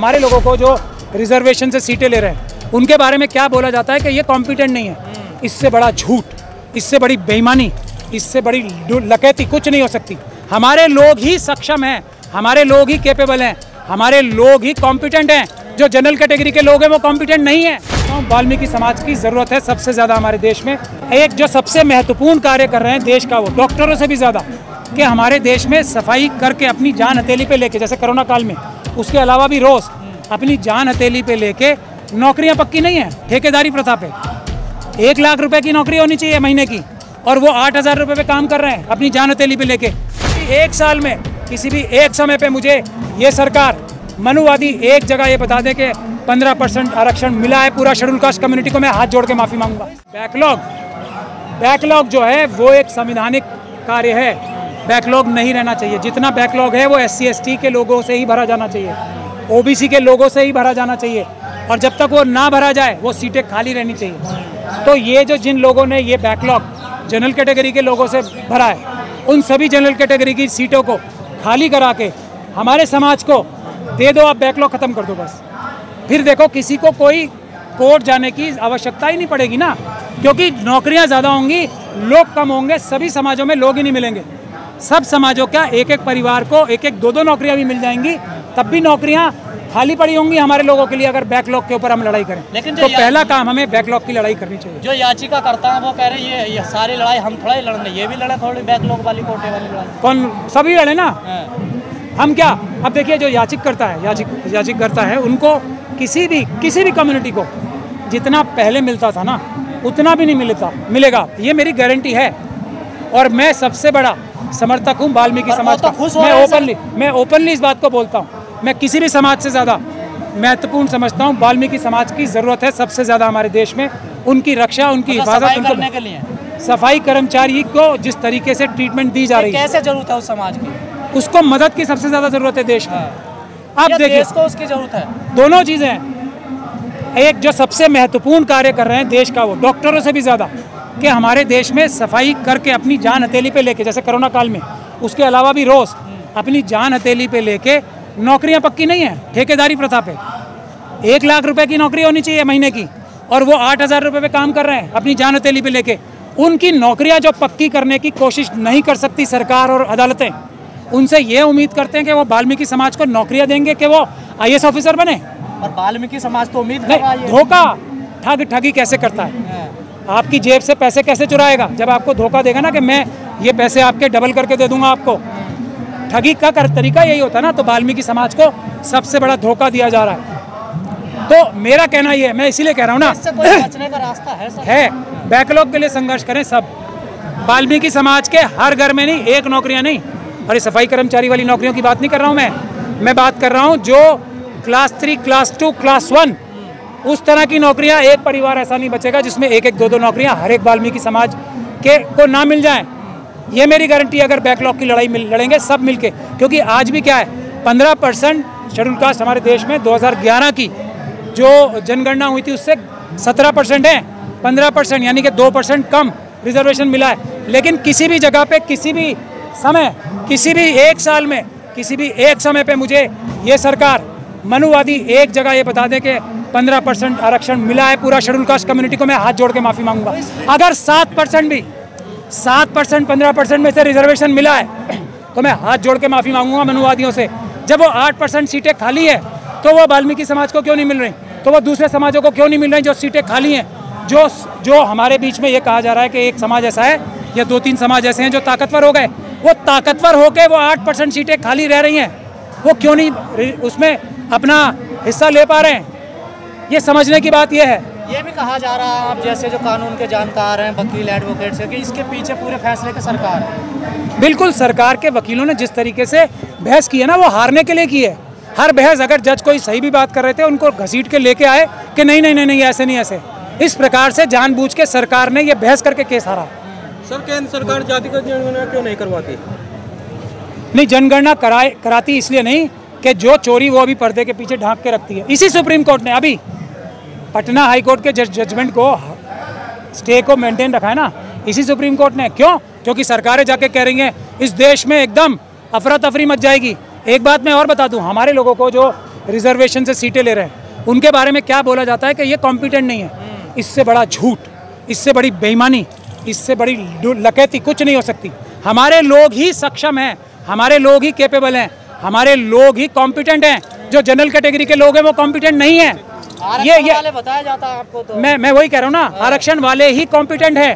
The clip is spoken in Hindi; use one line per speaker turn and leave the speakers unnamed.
हमारे लोगों को जो रिजर्वेशन से सीटें ले रहे हैं उनके बारे में क्या बोला जाता है कि ये कॉम्पिटेंट नहीं है। इससे बड़ा झूठ, इससे बड़ी बेईमानी, इससे बड़ी लकैती कुछ नहीं हो सकती। हमारे लोग ही सक्षम हैं, हमारे लोग ही कैपेबल हैं, हमारे लोग ही कॉम्पिटेंट हैं। जो जनरल कैटेगरी के लोग हैं वो कॉम्पिटेंट नहीं है। तो वाल्मीकि समाज की ज़रूरत है सबसे ज़्यादा हमारे देश में। एक जो सबसे महत्वपूर्ण कार्य कर रहे हैं देश का, वो डॉक्टरों से भी ज़्यादा, कि हमारे देश में सफाई करके अपनी जान हथेली पे लेके, जैसे कोरोना काल में, उसके अलावा भी रोज़ अपनी जान हथेली पे लेके नौकरियां पक्की नहीं है, ठेकेदारी प्रथा पे 1 लाख रुपए की नौकरी होनी चाहिए महीने की, और वो 8,000 रुपये पे काम कर रहे हैं अपनी जान हथेली पे लेके। एक साल में किसी भी एक समय पे मुझे ये सरकार मनुवादी एक जगह ये बता दे कि 15% आरक्षण मिला है पूरा शेड्यूल कास्ट कम्युनिटी को, मैं हाथ जोड़ के माफ़ी मांगूंगा। बैकलॉग जो है वो एक संवैधानिक कार्य है, बैकलॉग नहीं रहना चाहिए। जितना बैकलॉग है वो SC ST के लोगों से ही भरा जाना चाहिए, OBC के लोगों से ही भरा जाना चाहिए, और जब तक वो ना भरा जाए वो सीटें खाली रहनी चाहिए। तो ये जो जिन लोगों ने ये बैकलॉग जनरल कैटेगरी के लोगों से भरा है, उन सभी जनरल कैटेगरी की सीटों को खाली करा के हमारे समाज को दे दो, आप बैकलॉग ख़त्म कर दो बस। फिर देखो किसी को कोई कोर्ट जाने की आवश्यकता ही नहीं पड़ेगी ना, क्योंकि नौकरियां ज़्यादा होंगी, लोग कम होंगे, सभी समाजों में लोग ही नहीं मिलेंगे। सब समाजों का एक एक परिवार को 1-1, 2-2 नौकरियां भी मिल जाएंगी, तब भी नौकरियां खाली पड़ी होंगी हमारे लोगों के लिए, अगर बैकलॉग के ऊपर हम लड़ाई करें। लेकिन तो पहला काम हमें बैकलॉग की लड़ाई करनी चाहिए।
जो याचिका करता है वो कह रहे हैं ये सारी लड़ाई हम थोड़ा ही लड़ने, ये भी लड़े थोड़ी बैकलॉग वाली, कोटे वाली लड़ाई।
कौन? सभी लड़े ना, हम क्या। अब देखिए जो याचिक करता है उनको किसी भी कम्युनिटी को जितना पहले मिलता था ना, उतना भी नहीं मिलेगा, ये मेरी गारंटी है। और मैं सबसे बड़ा समर्थक हूँ वाल्मीकि समाज का। मैं ओपनली इस बात को बोलता हूँ। मैं किसी भी समाज से ज़्यादा महत्वपूर्ण समझता हूँ वाल्मीकि समाज की ज़रूरत है सबसे ज़्यादा हमारे देश में। उनकी रक्षा, उनकी हिफाजत,
करने के लिए
सफाई कर्मचारी को जिस तरीके से ट्रीटमेंट दी जा रही है,
कैसे जरूरत है उस समाज की,
उसको मदद की सबसे ज़्यादा ज़रूरत है देश में। अब देखिए
देश को उसकी ज़रूरत है।
दोनों चीज़ें हैं। एक जो सबसे महत्वपूर्ण कार्य कर रहे हैं देश का, वो डॉक्टरों से भी ज़्यादा, कि हमारे देश में सफाई करके अपनी जान हथेली पे लेके, जैसे कोरोना काल में, उसके अलावा भी रोज़ अपनी जान हथेली पे लेके नौकरियां पक्की नहीं है, ठेकेदारी प्रथा पे 1 लाख रुपए की नौकरी होनी चाहिए महीने की, और वो 8,000 रुपये पे काम कर रहे हैं अपनी जान हथेली पे लेके। उनकी नौकरियां जो पक्की करने की कोशिश नहीं कर सकती सरकार और अदालतें, उनसे ये उम्मीद करते हैं कि वो वाल्मीकि समाज को नौकरियां देंगे कि वो IAS ऑफिसर बने।
और वाल्मीकि समाज तो उम्मीद
नहीं, धोखा ठगी कैसे करता है, आपकी जेब से पैसे कैसे चुराएगा? जब आपको धोखा देगा ना कि मैं ये पैसे आपके डबल करके दे दूंगा आपको, ठगी का तरीका यही होता है ना। तो वाल्मीकि समाज को सबसे बड़ा धोखा दिया जा रहा है। तो मेरा कहना ये है, मैं इसीलिए कह रहा हूँ ना,
बचने का रास्ता है
बैकलॉग के लिए संघर्ष करें सब। वाल्मीकि समाज के हर घर में नहीं, एक नौकरियाँ नहीं, और ये सफाई कर्मचारी वाली नौकरियों की बात नहीं कर रहा हूँ मैं बात कर रहा हूँ जो क्लास 3, क्लास 2, क्लास 1, उस तरह की नौकरियां। एक परिवार ऐसा नहीं बचेगा जिसमें 1-1, 2-2 नौकरियां हर एक वाल्मीकि समाज के को ना मिल जाएं। ये मेरी गारंटी है, अगर बैकलॉग की लड़ाई लड़ेंगे सब मिलके। क्योंकि आज भी क्या है, 15% शेड्यूल कास्ट हमारे देश में 2011 की जो जनगणना हुई थी उससे 17% है, 15% यानी कि 2% कम रिजर्वेशन मिला है। लेकिन किसी भी जगह पे, किसी भी समय, किसी भी एक साल में, किसी भी एक समय पे मुझे ये सरकार मनुवादी एक जगह ये बता दे कि 15% आरक्षण मिला है पूरा शेड्यूल कास्ट कम्युनिटी को, मैं हाथ जोड़ के माफ़ी मांगूंगा। अगर 7% 15% में से रिजर्वेशन मिला है तो मैं हाथ जोड़ के माफ़ी मांगूंगा मनुवादियों से। जब वो 8% सीटें खाली है तो वो वाल्मीकि समाज को क्यों नहीं मिल रही, तो वो दूसरे समाजों को क्यों नहीं मिल रही जो सीटें खाली हैं? जो हमारे बीच में ये कहा जा रहा है कि एक समाज ऐसा है या 2-3 समाज ऐसे हैं जो ताकतवर हो गए, वो ताकतवर होकर वो 8% सीटें खाली रह रही हैं, वो क्यों नहीं उसमें अपना हिस्सा ले पा रहे हैं? ये समझने की बात ये है।
ये भी कहा जा रहा है, आप जैसे जो कानून के जानकार हैं, वकील, एडवोकेट से, कि इसके पीछे पूरे फैसले की सरकार है।
बिल्कुल, सरकार के वकीलों ने जिस तरीके से बहस की है ना, वो हारने के लिए की है। हर बहस, अगर जज कोई सही भी बात कर रहे थे, उनको घसीट के लेके आए कि नहीं ऐसे नहीं, ऐसे। इस प्रकार से जानबूझ के सरकार ने ये बहस करके केस हारा।
सर, केंद्र सरकार जातिगत जनगणना क्यों नहीं करवाती?
नहीं, जनगणना कराती इसलिए नहीं कि जो चोरी वो अभी पर्दे के पीछे ढांक के रखती है। इसी सुप्रीम कोर्ट ने अभी पटना हाई कोर्ट के जजमेंट को, स्टे को मेंटेन रखा है ना, इसी सुप्रीम कोर्ट ने। क्यों? क्योंकि सरकारें जाके कह रही हैं इस देश में एकदम अफरा तफरी मच जाएगी। एक बात मैं और बता दूं, हमारे लोगों को जो रिजर्वेशन से सीटें ले रहे हैं, उनके बारे में क्या बोला जाता है कि ये कॉम्पिटेंट नहीं है। इससे बड़ा झूठ, इससे बड़ी बेईमानी, इससे बड़ी लकैती कुछ नहीं हो सकती। हमारे लोग ही सक्षम हैं, हमारे लोग ही कैपेबल हैं, हमारे लोग ही कॉम्पिटेंट हैं। जो जनरल कैटेगरी के लोग हैं वो कॉम्पिटेंट नहीं है।
ये वाले बताया जाता है आपको तो।
मैं वही कह रहा हूँ ना, आरक्षण वाले ही कॉम्पिटेंट है।